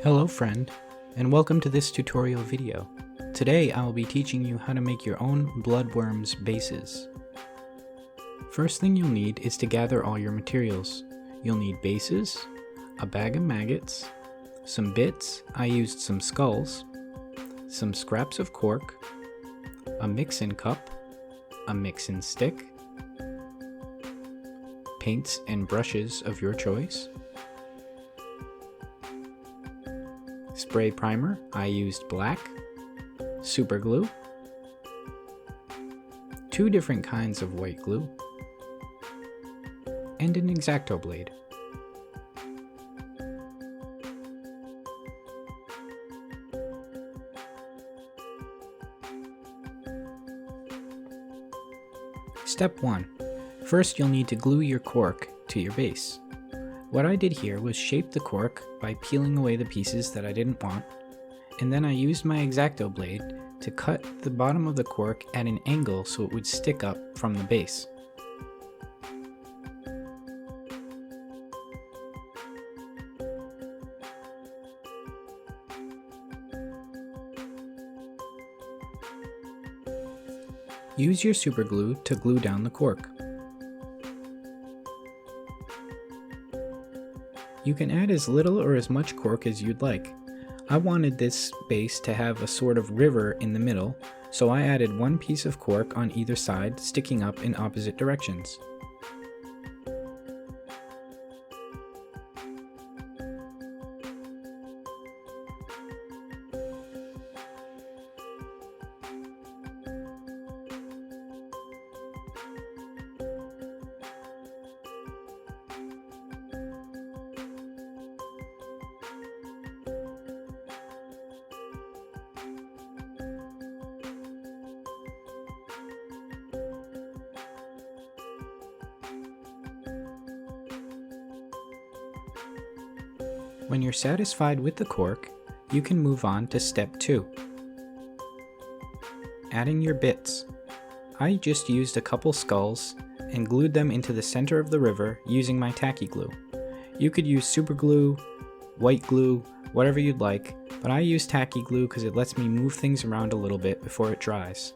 Hello friend, and welcome to this tutorial video. Today I will be teaching you how to make your own Bloodworms bases. First thing you'll need is to gather all your materials. You'll need bases, a bag of maggots, some bits, I used some skulls, some scraps of cork, a mix-in cup, a mix-in stick, paints and brushes of your choice, spray primer, I used black, super glue, 2 different kinds of white glue, and an X-Acto blade. Step 1. First you'll need to glue your cork to your base. What I did here was shape the cork by peeling away the pieces that I didn't want, and then I used my X-Acto blade to cut the bottom of the cork at an angle so it would stick up from the base. Use your super glue to glue down the cork. You can add as little or as much cork as you'd like. I wanted this base to have a sort of river in the middle, so I added 1 piece of cork on either side, sticking up in opposite directions. When you're satisfied with the cork, you can move on to step 2. Adding your bits. I just used a couple skulls and glued them into the center of the river using my tacky glue. You could use super glue, white glue, whatever you'd like, but I use tacky glue because it lets me move things around a little bit before it dries.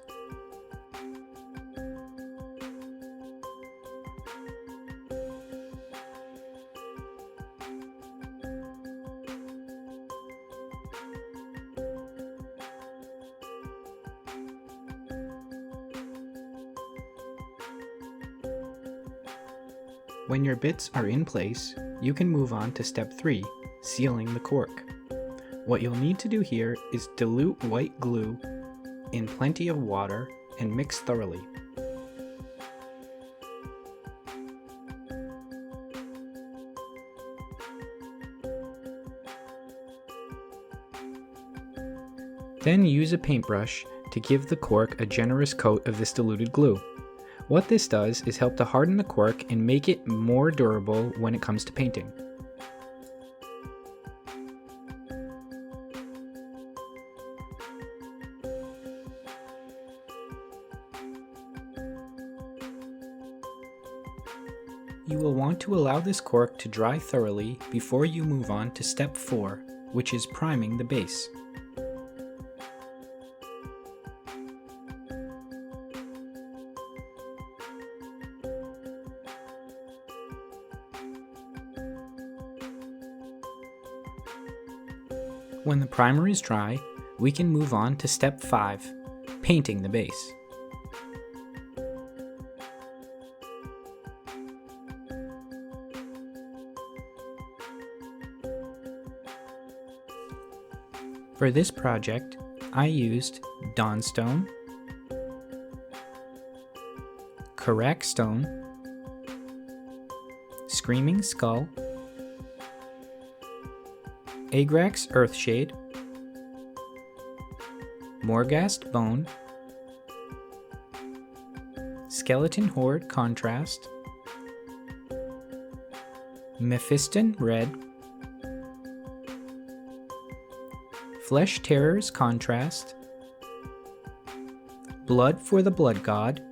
When your bits are in place, you can move on to step 3, sealing the cork. What you'll need to do here is dilute white glue in plenty of water and mix thoroughly. Then use a paintbrush to give the cork a generous coat of this diluted glue. What this does is help to harden the cork and make it more durable when it comes to painting. You will want to allow this cork to dry thoroughly before you move on to step 4, which is priming the base. When the primer is dry, we can move on to step 5, painting the base. For this project, I used Dawnstone, Karak Stone, Screaming Skull, Agrax Earthshade, Morghast Bone, Skeleton Horde Contrast, Mephiston Red, Flesh Terrors Contrast, Blood for the Blood God,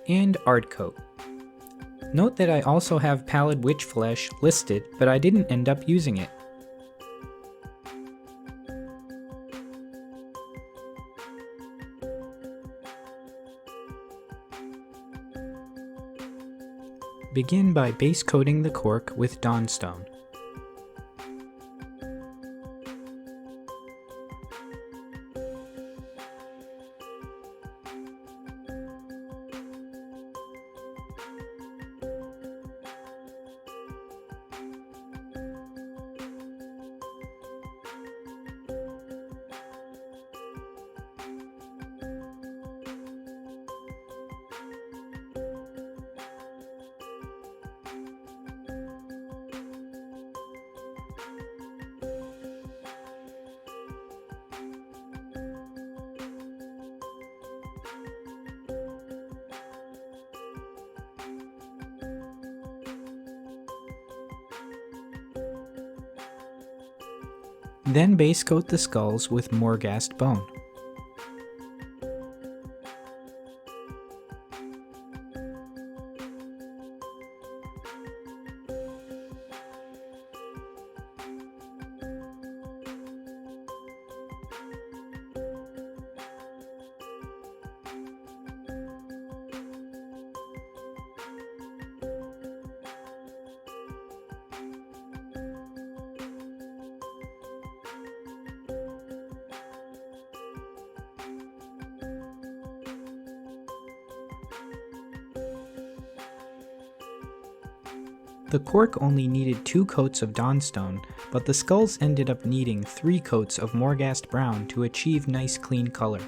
and Ardcoat. Note that I also have pallid witch flesh listed, but I didn't end up using it. Begin by base coating the cork with Dawnstone. Then base coat the skulls with Morghast bone. The cork only needed 2 coats of Dawnstone, but the skulls ended up needing 3 coats of Morghast brown to achieve nice clean color.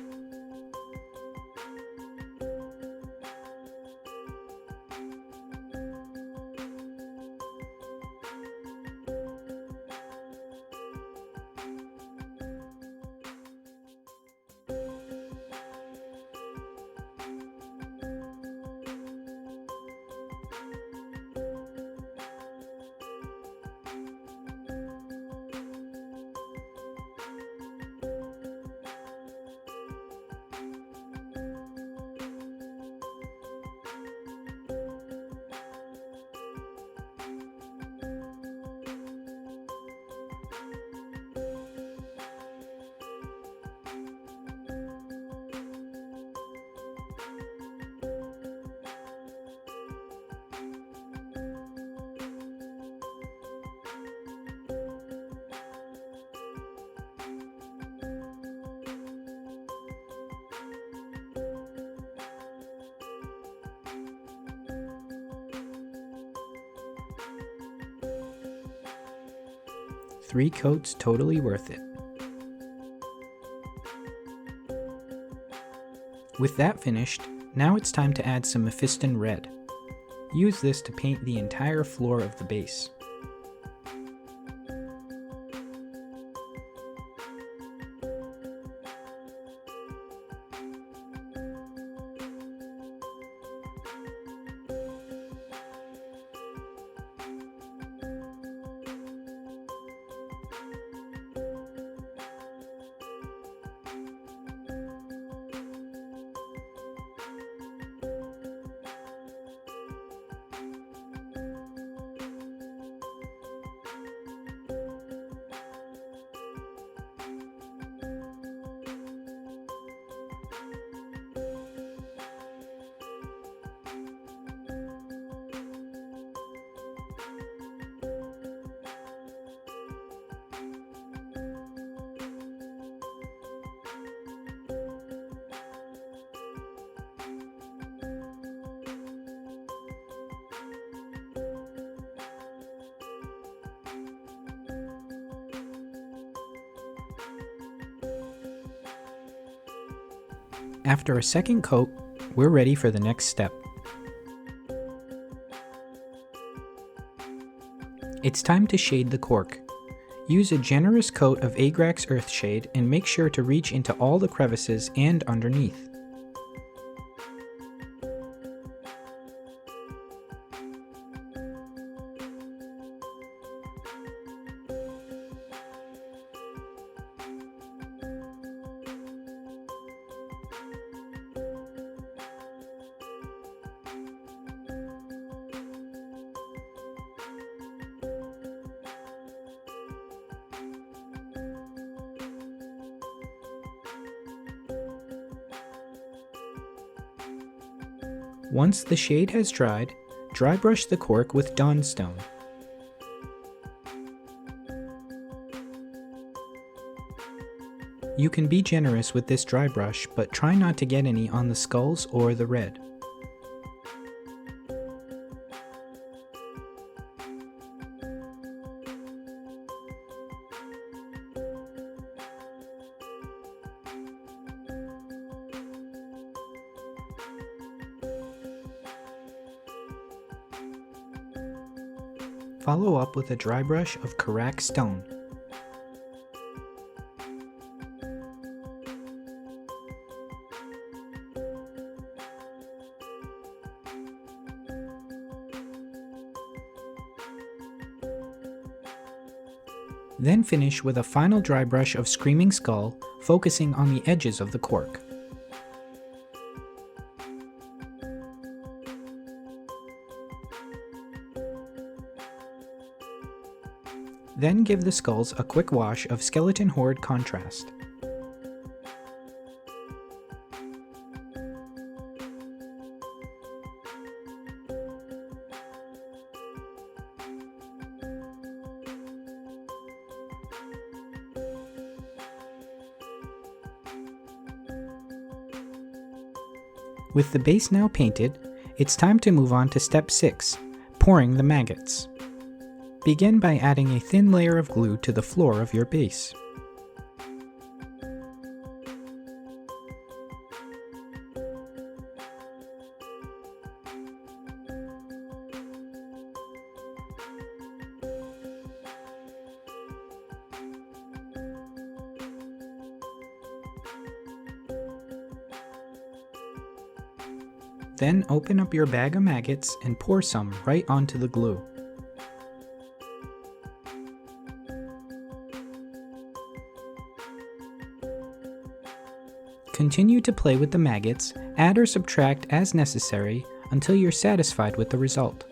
Three coats totally worth it. With that finished, now it's time to add some Mephiston Red. Use this to paint the entire floor of the base. After a second coat, we're ready for the next step. It's time to shade the cork. Use a generous coat of Agrax Earthshade and make sure to reach into all the crevices and underneath. Once the shade has dried, dry brush the cork with Dawnstone. You can be generous with this dry brush, but try not to get any on the skulls or the red. Follow up with a dry brush of Karak stone. Then finish with a final dry brush of Screaming Skull, focusing on the edges of the cork. Then give the skulls a quick wash of Skeleton Horde Contrast. With the base now painted, it's time to move on to step 6, pouring the maggots. Begin by adding a thin layer of glue to the floor of your base. Then open up your bag of maggots and pour some right onto the glue. Continue to play with the maggots, add or subtract as necessary until you're satisfied with the result.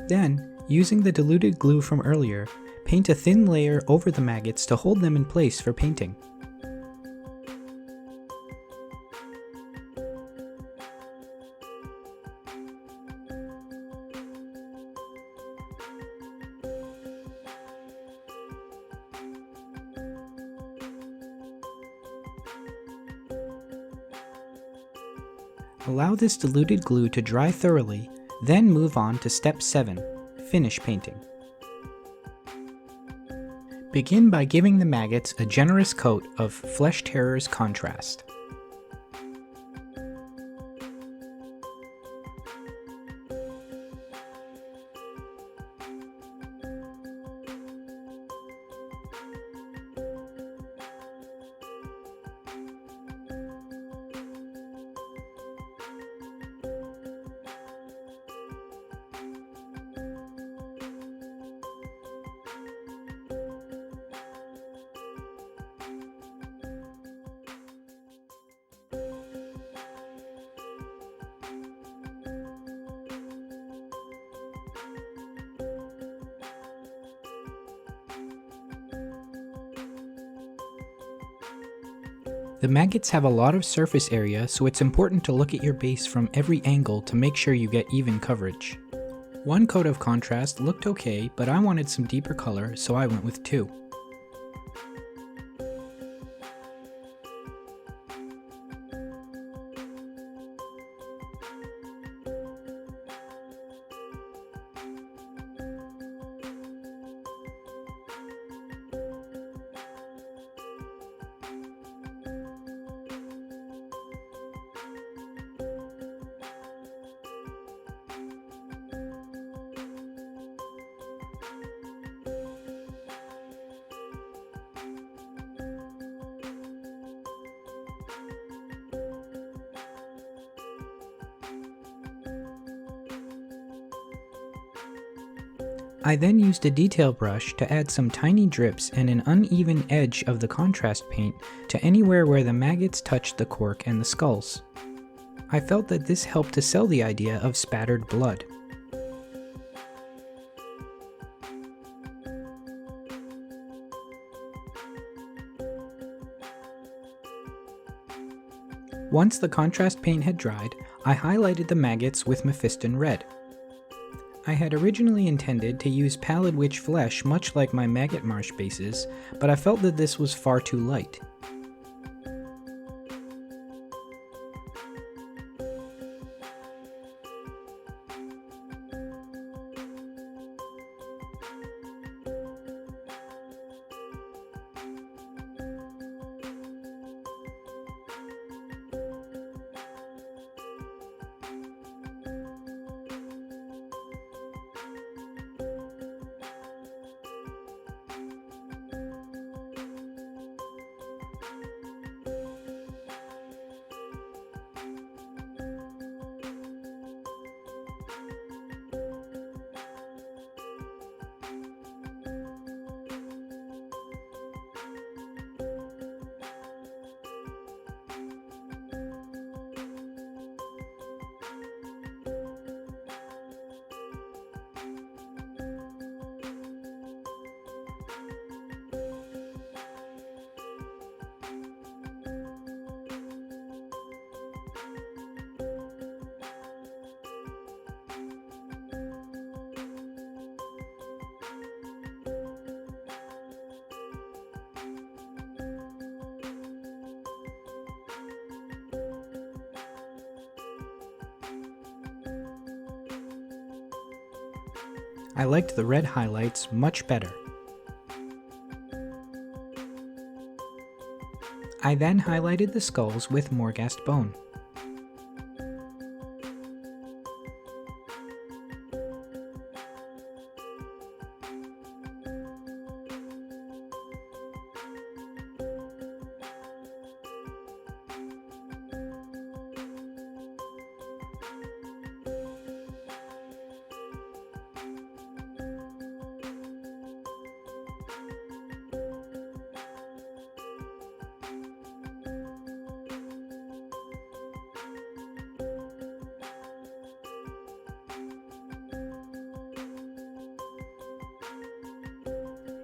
Then, using the diluted glue from earlier, paint a thin layer over the maggots to hold them in place for painting. Allow this diluted glue to dry thoroughly, then move on to step 7, finish painting. Begin by giving the maggots a generous coat of Flesh Terror's Contrast. The maggots have a lot of surface area, so it's important to look at your base from every angle to make sure you get even coverage. One coat of contrast looked okay, but I wanted some deeper color, so I went with 2. I then used a detail brush to add some tiny drips and an uneven edge of the contrast paint to anywhere where the maggots touched the cork and the skulls. I felt that this helped to sell the idea of spattered blood. Once the contrast paint had dried, I highlighted the maggots with Mephiston Red. I had originally intended to use Pallid Witch flesh much like my Maggot Marsh bases, but I felt that this was far too light. I liked the red highlights much better. I then highlighted the skulls with Morghast Bone.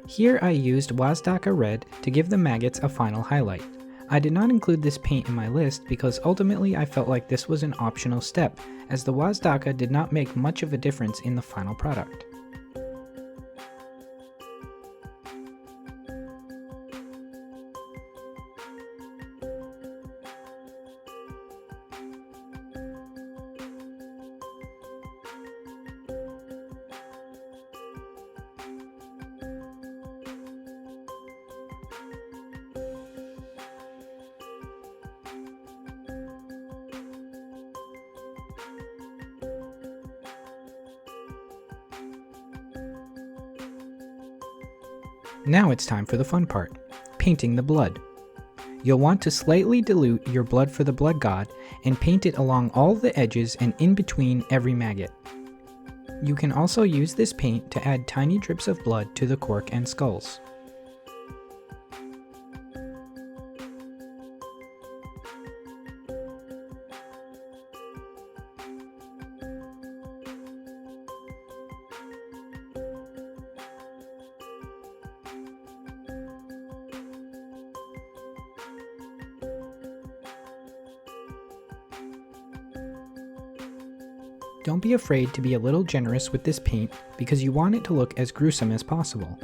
Here I used Wazdaka Red to give the maggots a final highlight. I did not include this paint in my list because ultimately I felt like this was an optional step, as the Wazdaka did not make much of a difference in the final product. Now it's time for the fun part, painting the blood. You'll want to slightly dilute your blood for the blood god and paint it along all the edges and in between every maggot. You can also use this paint to add tiny drips of blood to the cork and skulls. Don't be afraid to be a little generous with this paint because you want it to look as gruesome as possible.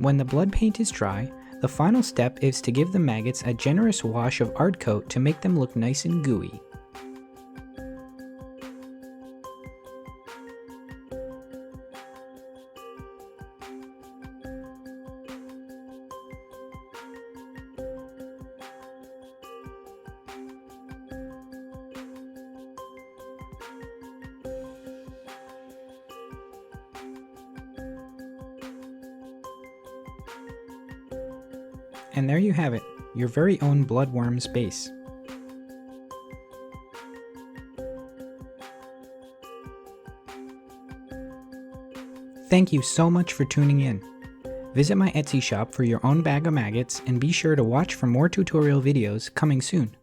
When the blood paint is dry, the final step is to give the maggots a generous wash of art coat to make them look nice and gooey. And there you have it, your very own Bloodworms base. Thank you so much for tuning in. Visit my Etsy shop for your own Bag O Maggots and be sure to watch for more tutorial videos coming soon.